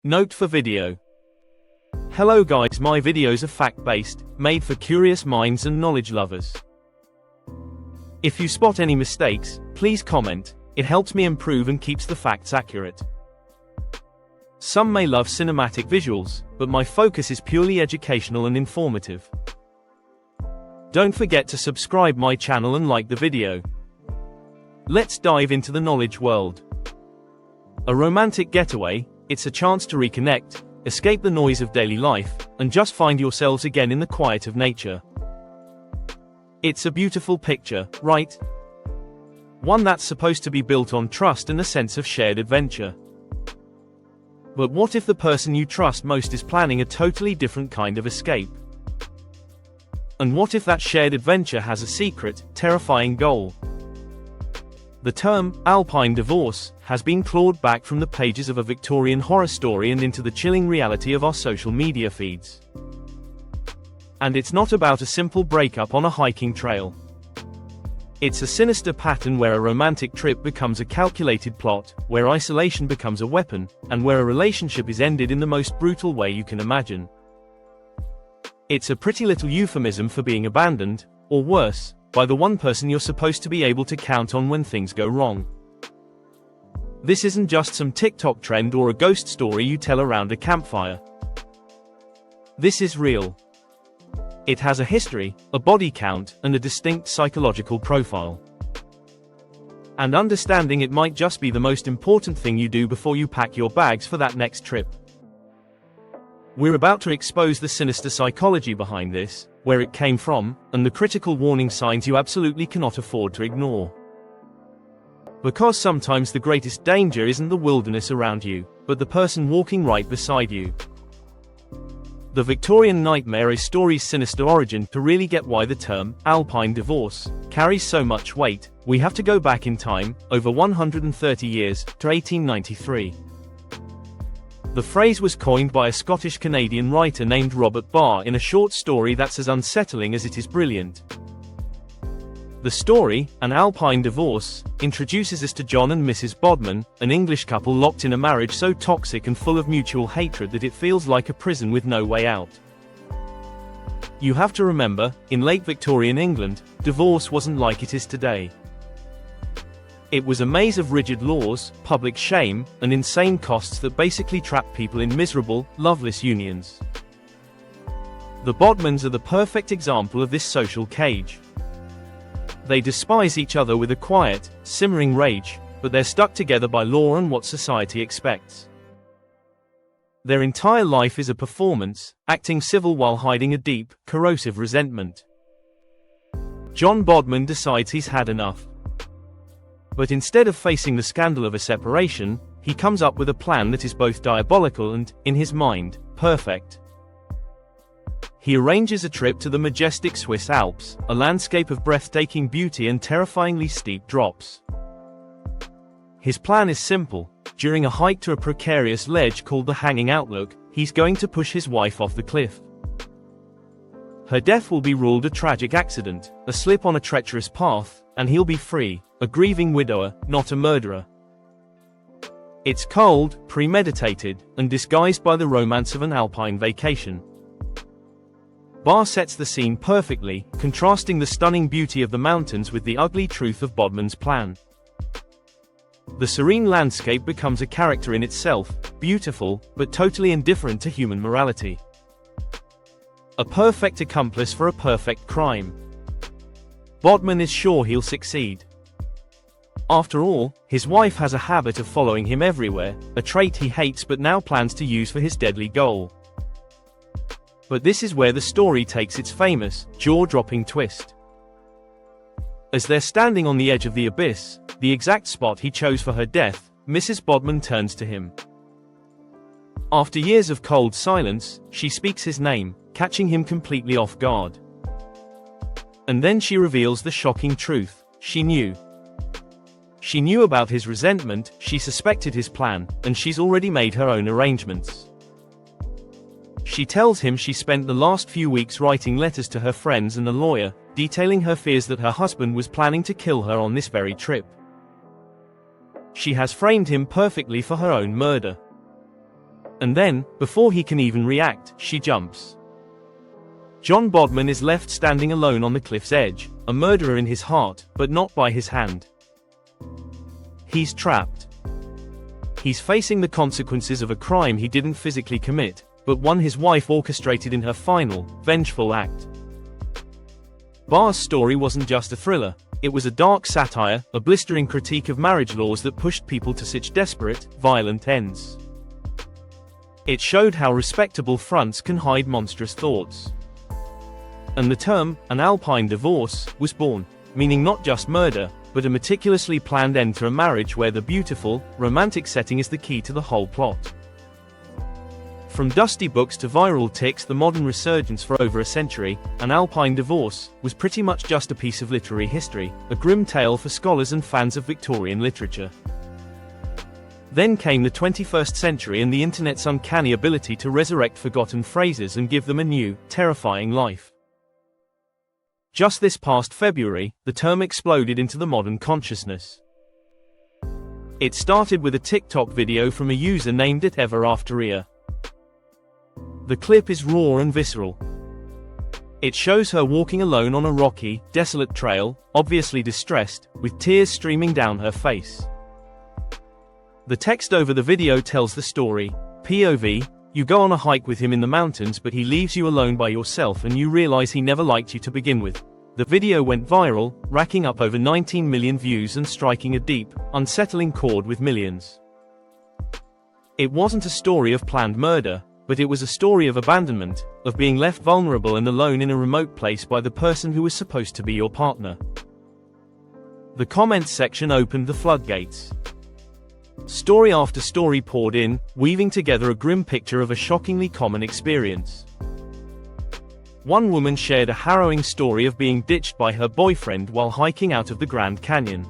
Note for video. Hello guys, my videos are fact-based, made for curious minds and knowledge lovers. If you spot any mistakes, please comment. It helps me improve and keeps the facts accurate. Some may love cinematic visuals, but my focus is purely educational and informative. Don't forget to subscribe my channel and like the video. Let's dive into the knowledge world. A romantic getaway, it's a chance to reconnect, escape the noise of daily life, and just find yourselves again in the quiet of nature. It's a beautiful picture, right? One that's supposed to be built on trust and a sense of shared adventure. But what if the person you trust most is planning a totally different kind of escape? And what if that shared adventure has a secret, terrifying goal? The term, alpine divorce, has been clawed back from the pages of a Victorian horror story and into the chilling reality of our social media feeds. And it's not about a simple breakup on a hiking trail. It's a sinister pattern where a romantic trip becomes a calculated plot, where isolation becomes a weapon, and where a relationship is ended in the most brutal way you can imagine. It's a pretty little euphemism for being abandoned, or worse, by the one person you're supposed to be able to count on when things go wrong. This isn't just some TikTok trend or a ghost story you tell around a campfire. This is real. It has a history, a body count, and a distinct psychological profile. And understanding it might just be the most important thing you do before you pack your bags for that next trip. We're about to expose the sinister psychology behind this, where it came from, and the critical warning signs you absolutely cannot afford to ignore. Because sometimes the greatest danger isn't the wilderness around you, but the person walking right beside you. The Victorian nightmare is story's sinister origin. To really get why the term, alpine divorce, carries so much weight, we have to go back in time, over 130 years, to 1893. The phrase was coined by a Scottish-Canadian writer named Robert Barr in a short story that's as unsettling as it is brilliant. The story, An Alpine Divorce, introduces us to John and Mrs. Bodman, an English couple locked in a marriage so toxic and full of mutual hatred that it feels like a prison with no way out. You have to remember, in late Victorian England, divorce wasn't like it is today. It was a maze of rigid laws, public shame, and insane costs that basically trapped people in miserable, loveless unions. The Bodmans are the perfect example of this social cage. They despise each other with a quiet, simmering rage, but they're stuck together by law and what society expects. Their entire life is a performance, acting civil while hiding a deep, corrosive resentment. John Bodman decides he's had enough. But instead of facing the scandal of a separation, he comes up with a plan that is both diabolical and, in his mind, perfect. He arranges a trip to the majestic Swiss Alps, a landscape of breathtaking beauty and terrifyingly steep drops. His plan is simple. During a hike to a precarious ledge called the Hanging Outlook, he's going to push his wife off the cliff. Her death will be ruled a tragic accident, a slip on a treacherous path, and he'll be free, a grieving widower, not a murderer. It's cold, premeditated, and disguised by the romance of an alpine vacation. Barr sets the scene perfectly, contrasting the stunning beauty of the mountains with the ugly truth of Bodman's plan. The serene landscape becomes a character in itself, beautiful, but totally indifferent to human morality. A perfect accomplice for a perfect crime. Bodman is sure he'll succeed. After all, his wife has a habit of following him everywhere, a trait he hates but now plans to use for his deadly goal. But this is where the story takes its famous, jaw-dropping twist. As they're standing on the edge of the abyss, the exact spot he chose for her death, Mrs. Bodman turns to him. After years of cold silence, she speaks his name, catching him completely off guard. And then she reveals the shocking truth. She knew. She knew about his resentment, she suspected his plan, and she's already made her own arrangements. She tells him she spent the last few weeks writing letters to her friends and a lawyer, detailing her fears that her husband was planning to kill her on this very trip. She has framed him perfectly for her own murder. And then, before he can even react, she jumps. John Bodman is left standing alone on the cliff's edge, a murderer in his heart, but not by his hand. He's trapped. He's facing the consequences of a crime he didn't physically commit, but one his wife orchestrated in her final, vengeful act. Barr's story wasn't just a thriller, it was a dark satire, a blistering critique of marriage laws that pushed people to such desperate, violent ends. It showed how respectable fronts can hide monstrous thoughts. And the term, an alpine divorce, was born, meaning not just murder, but a meticulously planned end to a marriage where the beautiful, romantic setting is the key to the whole plot. From dusty books to viral tics, the modern resurgence for over a century, An Alpine Divorce, was pretty much just a piece of literary history, a grim tale for scholars and fans of Victorian literature. Then came the 21st century and the internet's uncanny ability to resurrect forgotten phrases and give them a new, terrifying life. Just this past February, the term exploded into the modern consciousness. It started with a TikTok video from a user named It Ever Afteria. The clip is raw and visceral. It shows her walking alone on a rocky, desolate trail, obviously distressed, with tears streaming down her face. The text over the video tells the story. POV, you go on a hike with him in the mountains but he leaves you alone by yourself and you realize he never liked you to begin with. The video went viral, racking up over 19 million views and striking a deep, unsettling chord with millions. It wasn't a story of planned murder, but it was a story of abandonment, of being left vulnerable and alone in a remote place by the person who was supposed to be your partner. The comments section opened the floodgates. Story after story poured in, weaving together a grim picture of a shockingly common experience. One woman shared a harrowing story of being ditched by her boyfriend while hiking out of the Grand Canyon.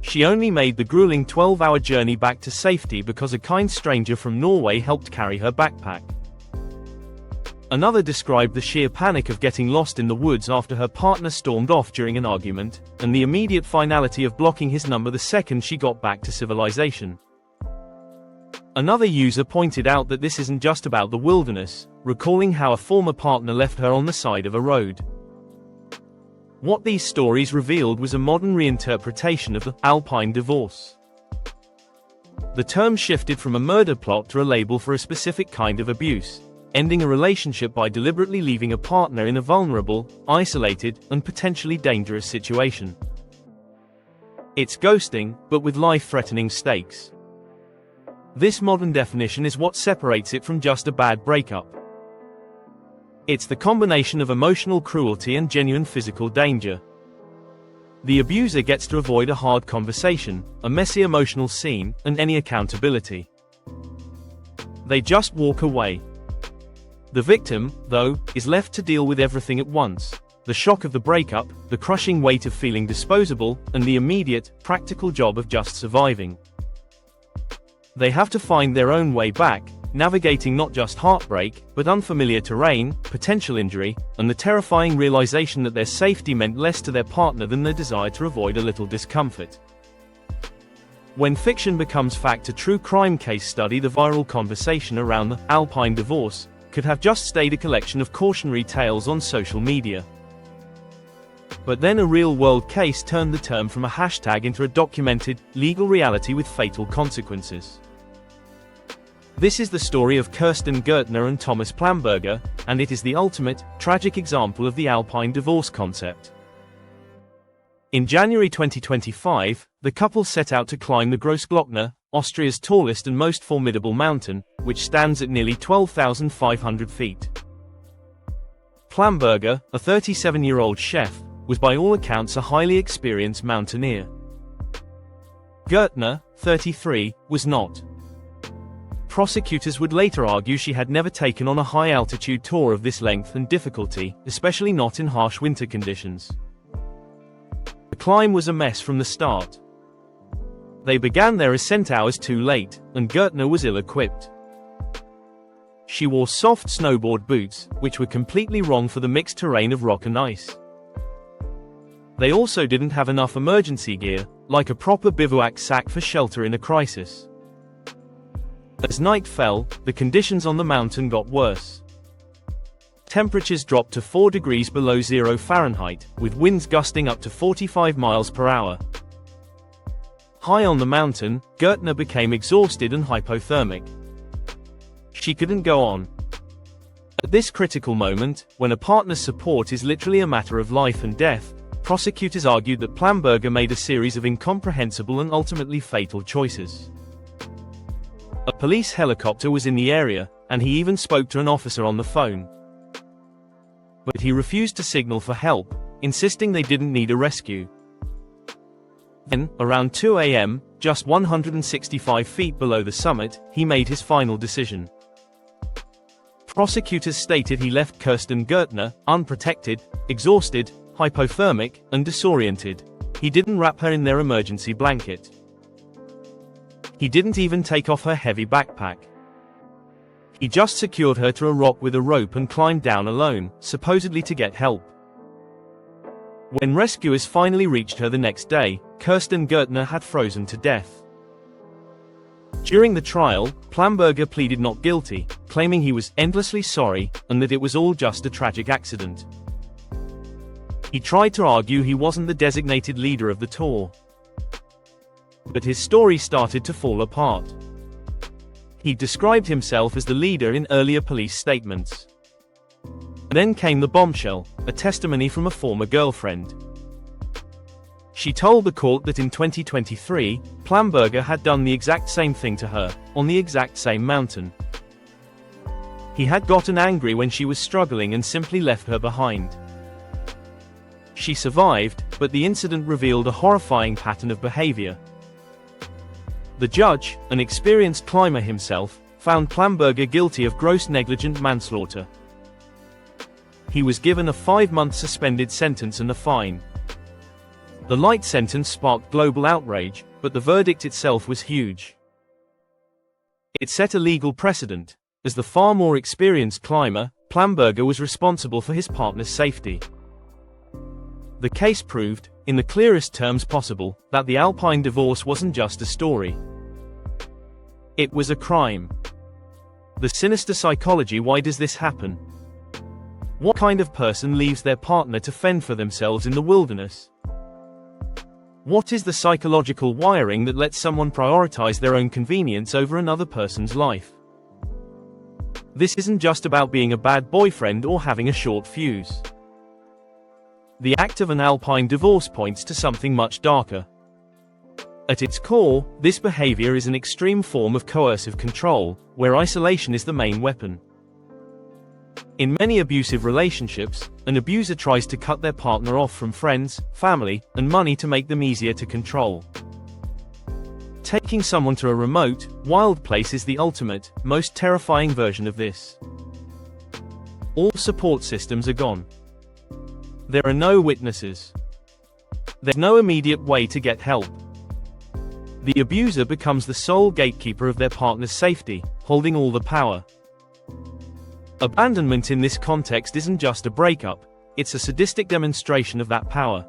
She only made the grueling 12-hour journey back to safety because a kind stranger from Norway helped carry her backpack. Another described the sheer panic of getting lost in the woods after her partner stormed off during an argument, and the immediate finality of blocking his number the second she got back to civilization. Another user pointed out that this isn't just about the wilderness, recalling how a former partner left her on the side of a road. What these stories revealed was a modern reinterpretation of the alpine divorce. The term shifted from a murder plot to a label for a specific kind of abuse, ending a relationship by deliberately leaving a partner in a vulnerable, isolated, and potentially dangerous situation. It's ghosting, but with life-threatening stakes. This modern definition is what separates it from just a bad breakup. It's the combination of emotional cruelty and genuine physical danger. The abuser gets to avoid a hard conversation, a messy emotional scene, and any accountability. They just walk away. The victim, though, is left to deal with everything at once: the shock of the breakup, the crushing weight of feeling disposable, and the immediate, practical job of just surviving. They have to find their own way back, navigating not just heartbreak, but unfamiliar terrain, potential injury, and the terrifying realization that their safety meant less to their partner than their desire to avoid a little discomfort. When fiction becomes fact, a true crime case study, the viral conversation around the alpine divorce could have just stayed a collection of cautionary tales on social media. But then a real-world case turned the term from a hashtag into a documented, legal reality with fatal consequences. This is the story of Kirsten Gertner and Thomas Plamberger, and it is the ultimate, tragic example of the alpine divorce concept. In January 2025, the couple set out to climb the Grossglockner, Austria's tallest and most formidable mountain, which stands at nearly 12,500 feet. Plamberger, a 37-year-old chef, was by all accounts a highly experienced mountaineer. Gertner, 33, was not. Prosecutors would later argue she had never taken on a high-altitude tour of this length and difficulty, especially not in harsh winter conditions. The climb was a mess from the start. They began their ascent hours too late, and Gertner was ill-equipped. She wore soft snowboard boots, which were completely wrong for the mixed terrain of rock and ice. They also didn't have enough emergency gear, like a proper bivouac sack for shelter in a crisis. As night fell, the conditions on the mountain got worse. Temperatures dropped to 4 degrees below 0 Fahrenheit, with winds gusting up to 45 miles per hour. High on the mountain, Gertner became exhausted and hypothermic. She couldn't go on. At this critical moment, when a partner's support is literally a matter of life and death, prosecutors argued that Plamberger made a series of incomprehensible and ultimately fatal choices. A police helicopter was in the area, and he even spoke to an officer on the phone. But he refused to signal for help, insisting they didn't need a rescue. Then, around 2 a.m., just 165 feet below the summit, he made his final decision. Prosecutors stated he left Kirsten Gertner, unprotected, exhausted, hypothermic, and disoriented. He didn't wrap her in their emergency blanket. He didn't even take off her heavy backpack. He just secured her to a rock with a rope and climbed down alone, supposedly to get help. When rescuers finally reached her the next day, Kirsten Gertner had frozen to death. During the trial, Plamberger pleaded not guilty, claiming he was endlessly sorry, and that it was all just a tragic accident. He tried to argue he wasn't the designated leader of the tour. But his story started to fall apart. He described himself as the leader in earlier police statements. Then came the bombshell, a testimony from a former girlfriend. She told the court that in 2023, Plamberger had done the exact same thing to her, on the exact same mountain. He had gotten angry when she was struggling and simply left her behind. She survived, but the incident revealed a horrifying pattern of behavior. The judge, an experienced climber himself, found Plamberger guilty of gross negligent manslaughter. He was given a 5-month suspended sentence and a fine. The light sentence sparked global outrage, but the verdict itself was huge. It set a legal precedent. As the far more experienced climber, Plamberger was responsible for his partner's safety. The case proved, in the clearest terms possible, that the Alpine divorce wasn't just a story. It was a crime. The sinister psychology. Why does this happen? What kind of person leaves their partner to fend for themselves in the wilderness? What is the psychological wiring that lets someone prioritize their own convenience over another person's life? This isn't just about being a bad boyfriend or having a short fuse. The act of an Alpine divorce points to something much darker. At its core, this behavior is an extreme form of coercive control, where isolation is the main weapon. In many abusive relationships, an abuser tries to cut their partner off from friends, family, and money to make them easier to control. Taking someone to a remote, wild place is the ultimate, most terrifying version of this. All support systems are gone. There are no witnesses. There's no immediate way to get help. The abuser becomes the sole gatekeeper of their partner's safety, holding all the power. Abandonment in this context isn't just a breakup, it's a sadistic demonstration of that power.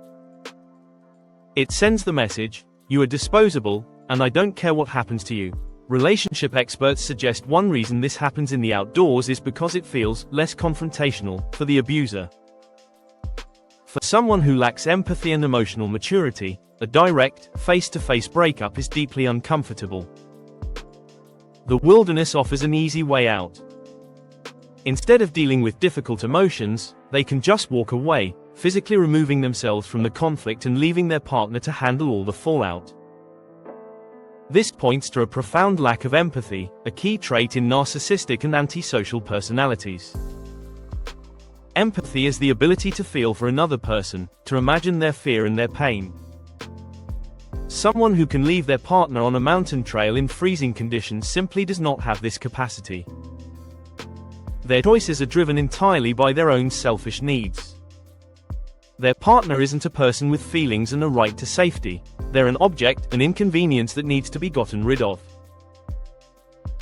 It sends the message, you are disposable, and I don't care what happens to you. Relationship experts suggest one reason this happens in the outdoors is because it feels less confrontational for the abuser. For someone who lacks empathy and emotional maturity, a direct, face-to-face breakup is deeply uncomfortable. The wilderness offers an easy way out. Instead of dealing with difficult emotions, they can just walk away, physically removing themselves from the conflict and leaving their partner to handle all the fallout. This points to a profound lack of empathy, a key trait in narcissistic and antisocial personalities. Empathy is the ability to feel for another person, to imagine their fear and their pain. Someone who can leave their partner on a mountain trail in freezing conditions simply does not have this capacity. Their choices are driven entirely by their own selfish needs. Their partner isn't a person with feelings and a right to safety. They're an object, an inconvenience that needs to be gotten rid of.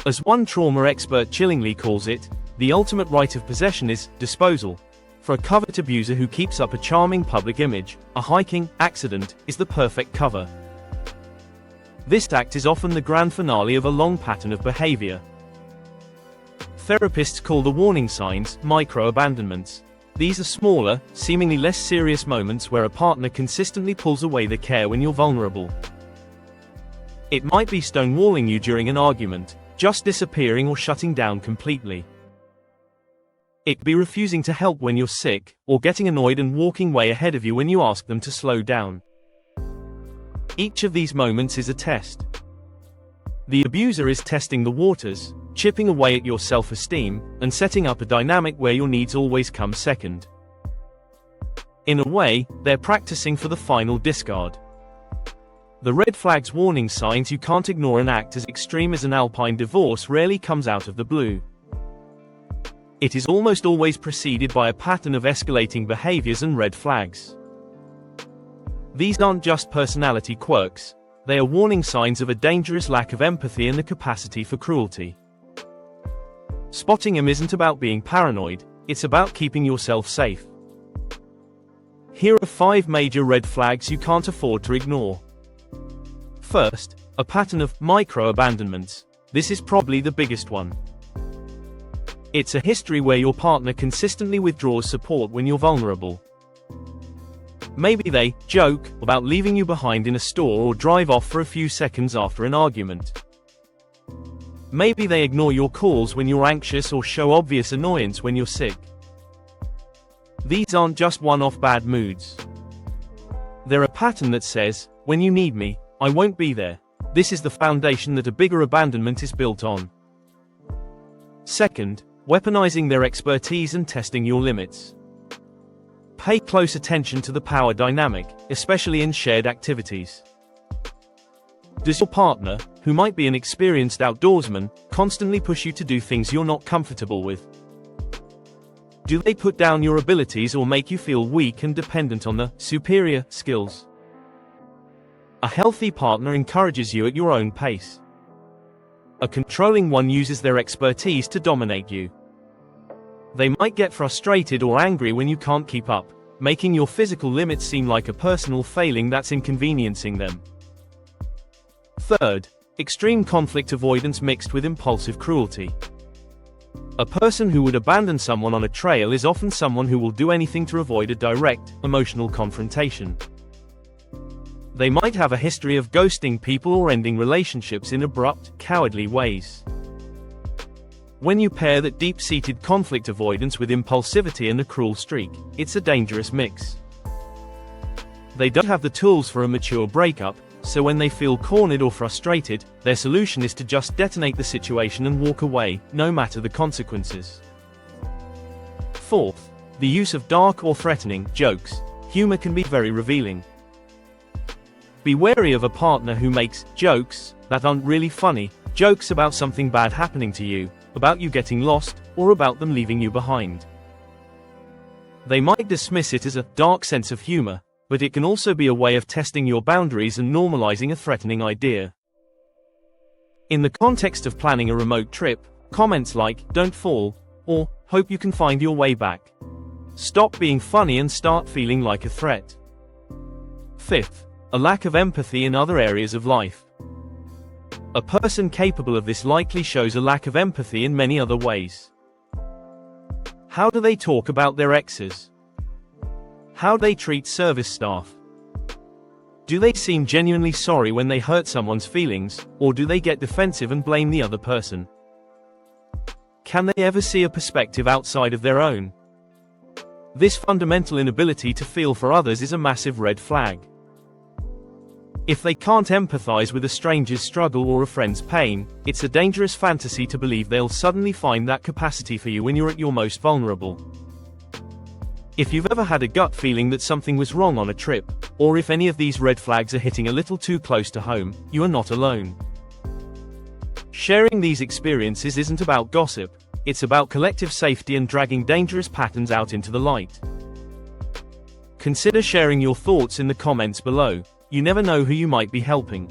As one trauma expert chillingly calls it, the ultimate right of possession is disposal. For a covert abuser who keeps up a charming public image, a hiking accident is the perfect cover. This act is often the grand finale of a long pattern of behavior. Therapists call the warning signs micro-abandonments. These are smaller, seemingly less serious moments where a partner consistently pulls away the care when you're vulnerable. It might be stonewalling you during an argument, just disappearing or shutting down completely. It could be refusing to help when you're sick, or getting annoyed and walking way ahead of you when you ask them to slow down. Each of these moments is a test. The abuser is testing the waters, chipping away at your self-esteem, and setting up a dynamic where your needs always come second. In a way, they're practicing for the final discard. The red flags, warning signs you can't ignore. An act as extreme as an alpine divorce rarely comes out of the blue. It is almost always preceded by a pattern of escalating behaviors and red flags. These aren't just personality quirks, they are warning signs of a dangerous lack of empathy and the capacity for cruelty. Spotting them isn't about being paranoid, it's about keeping yourself safe. Here are 5 major red flags you can't afford to ignore. First, a pattern of micro-abandonments. This is probably the biggest one. It's a history where your partner consistently withdraws support when you're vulnerable. Maybe they joke about leaving you behind in a store or drive off for a few seconds after an argument. Maybe they ignore your calls when you're anxious or show obvious annoyance when you're sick. These aren't just one-off bad moods. They're a pattern that says, when you need me, I won't be there. This is the foundation that a bigger abandonment is built on. Second, weaponizing their expertise and testing your limits. Pay close attention to the power dynamic, especially in shared activities. Does your partner, who might be an experienced outdoorsman, constantly push you to do things you're not comfortable with? Do they put down your abilities or make you feel weak and dependent on their superior skills? A healthy partner encourages you at your own pace. A controlling one uses their expertise to dominate you. They might get frustrated or angry when you can't keep up, making your physical limits seem like a personal failing that's inconveniencing them. Third, extreme conflict avoidance mixed with impulsive cruelty. A person who would abandon someone on a trail is often someone who will do anything to avoid a direct, emotional confrontation. They might have a history of ghosting people or ending relationships in abrupt, cowardly ways. When you pair that deep-seated conflict avoidance with impulsivity and a cruel streak, it's a dangerous mix. They don't have the tools for a mature breakup, so when they feel cornered or frustrated, their solution is to just detonate the situation and walk away, no matter the consequences. Fourth, the use of dark or threatening jokes. Humor can be very revealing. Be wary of a partner who makes jokes that aren't really funny, jokes about something bad happening to you, about you getting lost, or about them leaving you behind. They might dismiss it as a dark sense of humor, but it can also be a way of testing your boundaries and normalizing a threatening idea. In the context of planning a remote trip, comments like, "Don't fall," or "Hope you can find your way back," stop being funny and start feeling like a threat. Fifth, a lack of empathy in other areas of life. A person capable of this likely shows a lack of empathy in many other ways. How do they talk about their exes? How do they treat service staff? Do they seem genuinely sorry when they hurt someone's feelings, or do they get defensive and blame the other person? Can they ever see a perspective outside of their own? This fundamental inability to feel for others is a massive red flag. If they can't empathize with a stranger's struggle or a friend's pain, it's a dangerous fantasy to believe they'll suddenly find that capacity for you when you're at your most vulnerable. If you've ever had a gut feeling that something was wrong on a trip, or if any of these red flags are hitting a little too close to home, you are not alone. Sharing these experiences isn't about gossip, it's about collective safety and dragging dangerous patterns out into the light. Consider sharing your thoughts in the comments below. You never know who you might be helping.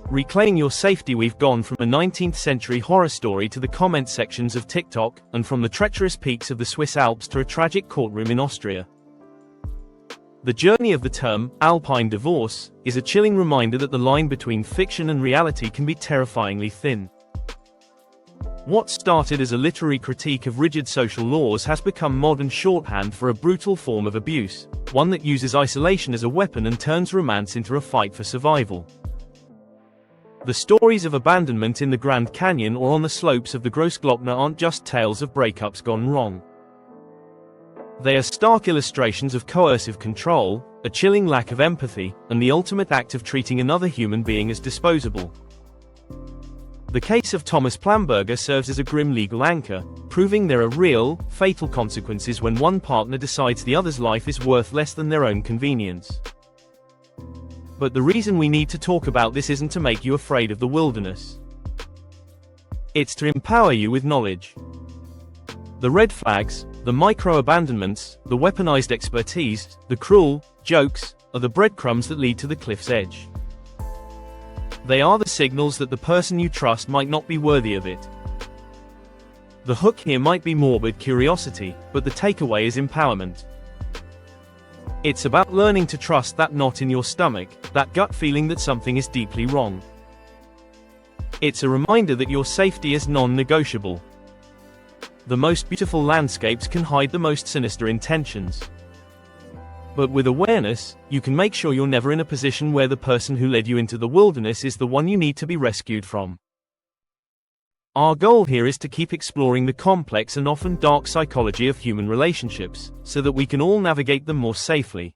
Reclaiming your safety. We've gone from a 19th century horror story to the comment sections of TikTok, and from the treacherous peaks of the Swiss Alps to a tragic courtroom in Austria. The journey of the term, alpine divorce, is a chilling reminder that the line between fiction and reality can be terrifyingly thin. What started as a literary critique of rigid social laws has become modern shorthand for a brutal form of abuse, one that uses isolation as a weapon and turns romance into a fight for survival. The stories of abandonment in the Grand Canyon or on the slopes of the Grossglockner aren't just tales of breakups gone wrong. They are stark illustrations of coercive control, a chilling lack of empathy, and the ultimate act of treating another human being as disposable. The case of Thomas Plamberger serves as a grim legal anchor, proving there are real, fatal consequences when one partner decides the other's life is worth less than their own convenience. But the reason we need to talk about this isn't to make you afraid of the wilderness. It's to empower you with knowledge. The red flags, the micro-abandonments, the weaponized expertise, the cruel jokes, are the breadcrumbs that lead to the cliff's edge. They are the signals that the person you trust might not be worthy of it. The hook here might be morbid curiosity, but the takeaway is empowerment. It's about learning to trust that knot in your stomach, that gut feeling that something is deeply wrong. It's a reminder that your safety is non-negotiable. The most beautiful landscapes can hide the most sinister intentions. But with awareness, you can make sure you're never in a position where the person who led you into the wilderness is the one you need to be rescued from. Our goal here is to keep exploring the complex and often dark psychology of human relationships, so that we can all navigate them more safely.